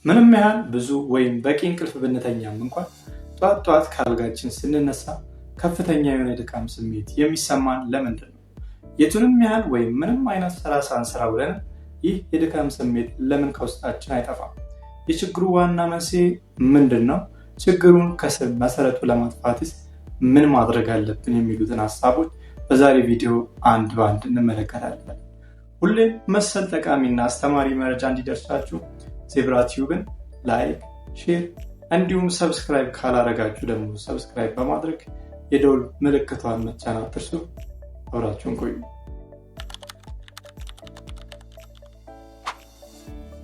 ምንም ያህል ብዙ ወይም በቂ እንቅልፍ ብንተኛም እንኳን ጧት ከአልጋችን ስንነሳ ከፍተኛ የሆነ ድካም ስሜት የሚሰማን ለምንድን ነው? የቱንም ያህል ወይም ምንም አይነት ስራ ሳንሰራ ብለን ይህ የድካም ስሜት ለምን ከውስጣችን አይጠፋም? የችግሩ ዋና መንስኤ ምንድን ነው? ችግሩን ከስር መሰረቱ ለማጥፋትስ ምን ማድረግ አለብን? የሚሉትን ሀሳቦች በዛሬ ቪዲዮ አንድ በአንድ እንመለከታለን። ሁሌም መሰል ጠቃሚና አስተማሪ መረጃ እንዲደርሳችሁ ዜብራ ቲዩብን ላይክ፣ ሼር እንዲሁም ሰብስክራይብ ካላረጋችሁ ደግሞ ሰብስክራይብ በማድረግ የደውል ምልክቷን መጫን አትርሱ። አብራችሁን ቆዩ።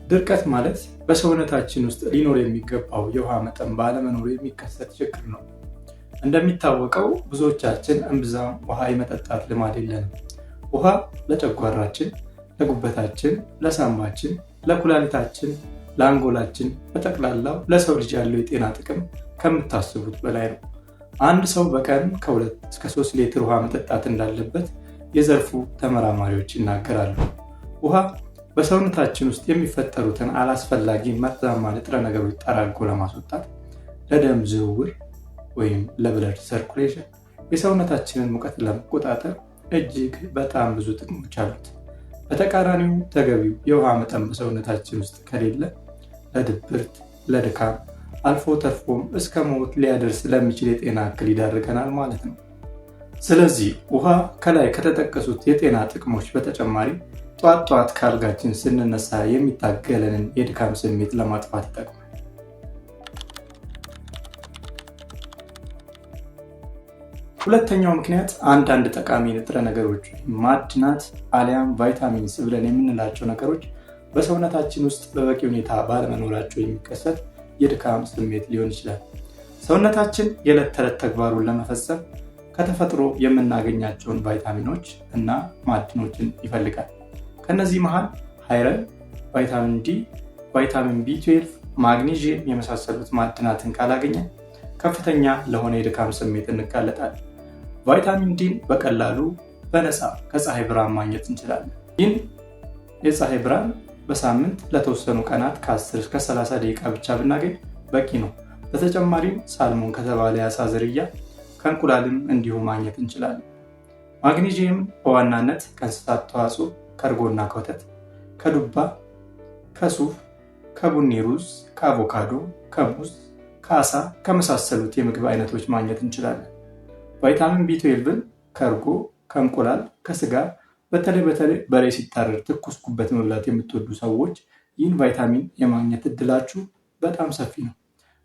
ድርቀት ማለት በሰውነታችን ውስጥ ሊኖር የሚገባው የውሃ መጠን ባለመኖሩ የሚከሰት ችግር ነው። እንደሚታወቀው ብዙዎቻችን እምብዛም ውሃ የመጠጣት ልማድ የለንም። ውሃ ለጨጓራችን፣ ለጉበታችን፣ ለሳምባችን፣ ለኩላሊታችን፣ ለአንጎላችን፣ በጠቅላላው ለሰው ልጅ ያለው የጤና ጥቅም ከምታስቡት በላይ ነው። አንድ ሰው በቀን ከ2 እስከ 3 ሊትር ውሃ መጠጣት እንዳለበት የዘርፉ ተመራማሪዎች ይናገራሉ። ውሃ በሰውነታችን ውስጥ የሚፈጠሩትን አላስፈላጊ መርዛማ ንጥረ ነገሮች ጠራርጎ ለማስወጣት፣ ለደም ዝውውር ወይም ለብለድ ሰርኩሌሽን፣ የሰውነታችንን ሙቀት ለመቆጣጠር እጅግ በጣም ብዙ ጥቅሞች አሉት። በተቃራኒው ተገቢው የውሃ መጠን በሰውነታችን ውስጥ ከሌለ ለድብርት፣ ለድካም አልፎ ተርፎም እስከ ሞት ሊያደርስ ለሚችል የጤና እክል ይዳርገናል ማለት ነው። ስለዚህ ውሃ ከላይ ከተጠቀሱት የጤና ጥቅሞች በተጨማሪ ጧት ከአልጋችን ስንነሳ የሚታገለንን የድካም ስሜት ለማጥፋት ይጠቅማል። ሁለተኛው ምክንያት አንዳንድ ጠቃሚ ንጥረ ነገሮች ማዕድናት አሊያም ቫይታሚንስ ብለን የምንላቸው ነገሮች በሰውነታችን ውስጥ በበቂ ሁኔታ ባለመኖራቸው የሚከሰት የድካም ስሜት ሊሆን ይችላል። ሰውነታችን የዕለት ተዕለት ተግባሩን ለመፈጸም ከተፈጥሮ የምናገኛቸውን ቫይታሚኖች እና ማዕድኖችን ይፈልጋል። ከነዚህ መሃል አይረን፣ ቫይታሚን ዲ፣ ቫይታሚን ቢ12፣ ማግኔዥየም የመሳሰሉት ማዕድናትን ካላገኘን ከፍተኛ ለሆነ የድካም ስሜት እንጋለጣለን። ቫይታሚን ዲን በቀላሉ በነፃ ከፀሐይ ብርሃን ማግኘት እንችላለን። ይህን የፀሐይ ብርሃን በሳምንት ለተወሰኑ ቀናት ከ10 እስከ 30 ደቂቃ ብቻ ብናገኝ በቂ ነው። በተጨማሪም ሳልሞን ከተባለ የአሳ ዝርያ ከእንቁላልም እንዲሁ ማግኘት እንችላለን። ማግኔዥየም በዋናነት ከእንስሳት ተዋጽኦ፣ ከእርጎና ከወተት፣ ከዱባ፣ ከሱፍ፣ ከቡኒ ሩዝ፣ ከአቮካዶ፣ ከሙዝ፣ ከአሳ ከመሳሰሉት የምግብ አይነቶች ማግኘት እንችላለን። ቫይታሚን ቢ12ን ከእርጎ፣ ከእንቁላል፣ ከስጋ በተለይ በሬ ሲታረድ ትኩስ ጉበት መብላት የምትወዱ ሰዎች ይህን ቫይታሚን የማግኘት እድላችሁ በጣም ሰፊ ነው።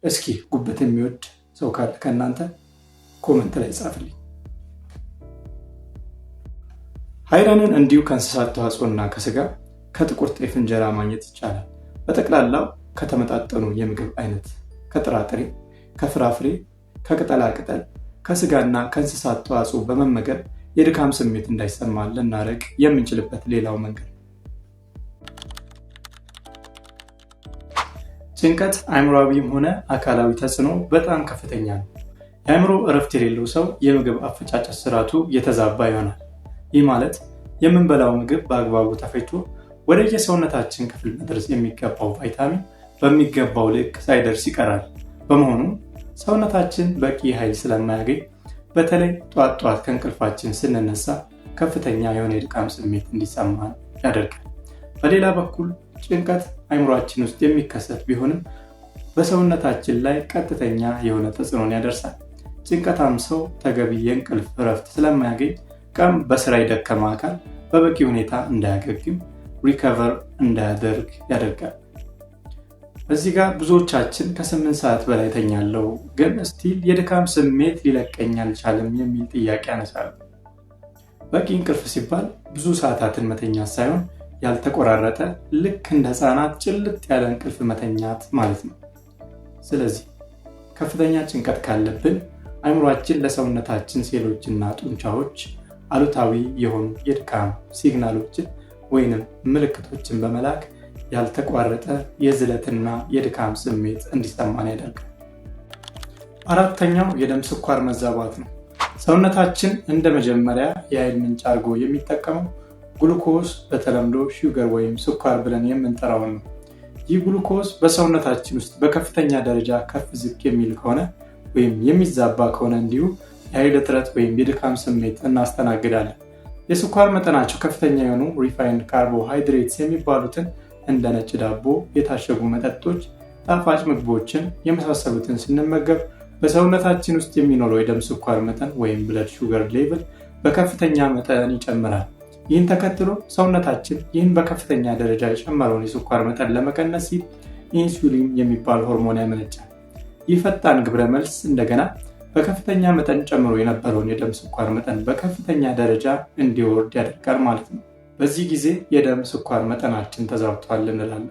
እስኪ ጉበት የሚወድ ሰው ካለ ከእናንተ ኮመንት ላይ ጻፍልኝ። አይረንን እንዲሁ ከእንስሳት ተዋጽኦና ከስጋ፣ ከጥቁር ጤፍ እንጀራ ማግኘት ይቻላል። በጠቅላላው ከተመጣጠኑ የምግብ አይነት ከጥራጥሬ፣ ከፍራፍሬ፣ ከቅጠላቅጠል፣ ከስጋና ከእንስሳት ተዋጽኦ በመመገብ የድካም ስሜት እንዳይሰማን ልናረቅ የምንችልበት ሌላው መንገድ። ጭንቀት አእምሯዊም ሆነ አካላዊ ተጽዕኖ በጣም ከፍተኛ ነው። የአእምሮ እረፍት የሌለው ሰው የምግብ አፈጫጨት ስርዓቱ የተዛባ ይሆናል። ይህ ማለት የምንበላው ምግብ በአግባቡ ተፈጭቶ ወደ የሰውነታችን ክፍል መድረስ የሚገባው ቫይታሚን በሚገባው ልክ ሳይደርስ ይቀራል። በመሆኑም ሰውነታችን በቂ ኃይል ስለማያገኝ በተለይ ጧት ከእንቅልፋችን ስንነሳ ከፍተኛ የሆነ የድካም ስሜት እንዲሰማን ያደርጋል። በሌላ በኩል ጭንቀት አእምሯችን ውስጥ የሚከሰት ቢሆንም በሰውነታችን ላይ ቀጥተኛ የሆነ ተጽዕኖን ያደርሳል። ጭንቀታም ሰው ተገቢ የእንቅልፍ እረፍት ስለማያገኝ ቀን በስራ የደከመ አካል በበቂ ሁኔታ እንዳያገግም ሪከቨር እንዳያደርግ ያደርጋል። እዚህ ጋር ብዙዎቻችን ከ8 ሰዓት በላይ ተኛለው ግን ስቲል የድካም ስሜት ሊለቀኝ አልቻለም የሚል ጥያቄ ያነሳሉ። በቂ እንቅልፍ ሲባል ብዙ ሰዓታትን መተኛት ሳይሆን ያልተቆራረጠ ልክ እንደ ህፃናት ጭልጥ ያለ እንቅልፍ መተኛት ማለት ነው። ስለዚህ ከፍተኛ ጭንቀት ካለብን አእምሯችን ለሰውነታችን ሴሎችና ጡንቻዎች አሉታዊ የሆኑ የድካም ሲግናሎችን ወይንም ምልክቶችን በመላክ ያልተቋረጠ የዝለትና የድካም ስሜት እንዲሰማን ያደርጋል። አራተኛው የደም ስኳር መዛባት ነው። ሰውነታችን እንደ መጀመሪያ የኃይል ምንጭ አድርጎ የሚጠቀመው ግሉኮስ በተለምዶ ሹገር ወይም ስኳር ብለን የምንጠራውን ነው። ይህ ግሉኮዝ በሰውነታችን ውስጥ በከፍተኛ ደረጃ ከፍ ዝቅ የሚል ከሆነ ወይም የሚዛባ ከሆነ እንዲሁ የኃይል እጥረት ወይም የድካም ስሜት እናስተናግዳለን። የስኳር መጠናቸው ከፍተኛ የሆኑ ሪፋይንድ ካርቦሃይድሬትስ የሚባሉትን እንደ ነጭ ዳቦ፣ የታሸጉ መጠጦች፣ ጣፋጭ ምግቦችን የመሳሰሉትን ስንመገብ በሰውነታችን ውስጥ የሚኖረው የደም ስኳር መጠን ወይም ብለድ ሹገር ሌቭል በከፍተኛ መጠን ይጨምራል። ይህን ተከትሎ ሰውነታችን ይህን በከፍተኛ ደረጃ የጨመረውን የስኳር መጠን ለመቀነስ ሲል ኢንሱሊን የሚባል ሆርሞን ያመነጫል። ይህ ፈጣን ግብረ መልስ እንደገና በከፍተኛ መጠን ጨምሮ የነበረውን የደም ስኳር መጠን በከፍተኛ ደረጃ እንዲወርድ ያደርጋል ማለት ነው። በዚህ ጊዜ የደም ስኳር መጠናችን ተዛብቷል እንላለን።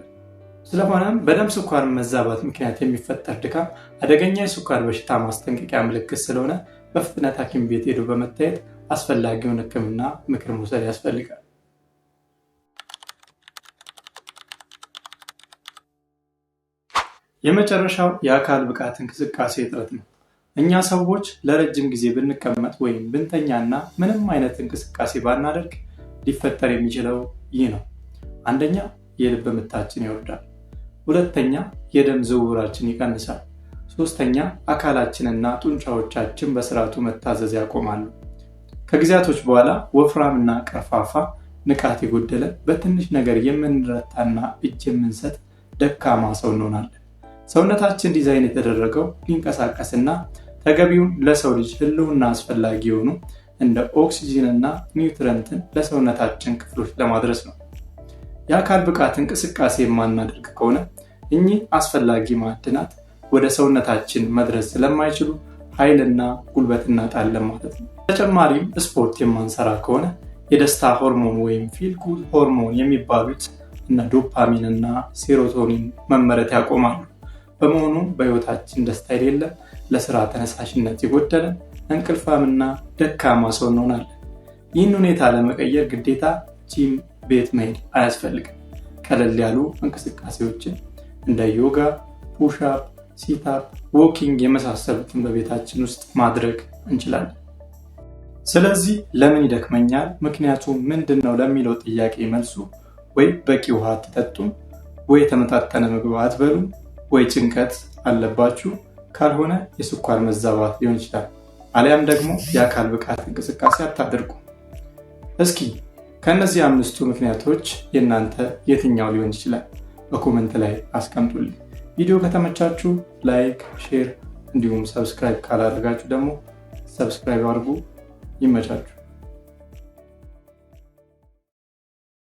ስለሆነም በደም ስኳር መዛባት ምክንያት የሚፈጠር ድካም አደገኛ የስኳር በሽታ ማስጠንቀቂያ ምልክት ስለሆነ በፍጥነት ሐኪም ቤት ሄዶ በመታየት አስፈላጊውን ሕክምና ምክር መውሰድ ያስፈልጋል። የመጨረሻው የአካል ብቃት እንቅስቃሴ እጥረት ነው። እኛ ሰዎች ለረጅም ጊዜ ብንቀመጥ ወይም ብንተኛና ምንም አይነት እንቅስቃሴ ባናደርግ ሊፈጠር የሚችለው ይህ ነው። አንደኛ፣ የልብ ምታችን ይወርዳል። ሁለተኛ፣ የደም ዝውውራችን ይቀንሳል። ሶስተኛ፣ አካላችንና ጡንቻዎቻችን በስርዓቱ መታዘዝ ያቆማሉ። ከጊዜያቶች በኋላ ወፍራምና ቀርፋፋ፣ ንቃት የጎደለ፣ በትንሽ ነገር የምንረታና እጅ የምንሰጥ ደካማ ሰው እንሆናለን። ሰውነታችን ዲዛይን የተደረገው ሊንቀሳቀስና ተገቢውን ለሰው ልጅ ህልውና አስፈላጊ የሆኑ እንደ ኦክሲጅንና ኒውትረንትን ለሰውነታችን ክፍሎች ለማድረስ ነው። የአካል ብቃት እንቅስቃሴ የማናደርግ ከሆነ እኚህ አስፈላጊ ማዕድናት ወደ ሰውነታችን መድረስ ስለማይችሉ ኃይልና ጉልበት እናጣለን ማለት ነው። በተጨማሪም ስፖርት የማንሰራ ከሆነ የደስታ ሆርሞን ወይም ፊል ጉድ ሆርሞን የሚባሉት እነ ዶፓሚን እና ሴሮቶኒን መመረት ያቆማሉ። በመሆኑም በህይወታችን ደስታ የሌለን፣ ለስራ ተነሳሽነት የጎደለን፣ እንቅልፋምና ደካማ ሰው እንሆናለን። ይህን ሁኔታ ለመቀየር ግዴታ ጂም ቤት መሄድ አያስፈልግም። ቀለል ያሉ እንቅስቃሴዎችን እንደ ዮጋ፣ ፑሽአፕ፣ ሲታፕ፣ ዎኪንግ የመሳሰሉትን በቤታችን ውስጥ ማድረግ እንችላለን። ስለዚህ ለምን ይደክመኛል ምክንያቱ ምንድን ነው ለሚለው ጥያቄ መልሱ ወይ በቂ ውሃ አትጠጡም፣ ወይ የተመጣጠነ ምግብ አትበሉም፣ ወይ ጭንቀት አለባችሁ፣ ካልሆነ የስኳር መዛባት ሊሆን ይችላል። አሊያም ደግሞ የአካል ብቃት እንቅስቃሴ አታደርጉ። እስኪ ከእነዚህ 5ቱ ምክንያቶች የእናንተ የትኛው ሊሆን ይችላል? በኮመንት ላይ አስቀምጡልኝ። ቪዲዮ ከተመቻችሁ ላይክ፣ ሼር እንዲሁም ሰብስክራይብ ካላደረጋችሁ ደግሞ ሰብስክራይብ አድርጉ። ይመቻችሁ።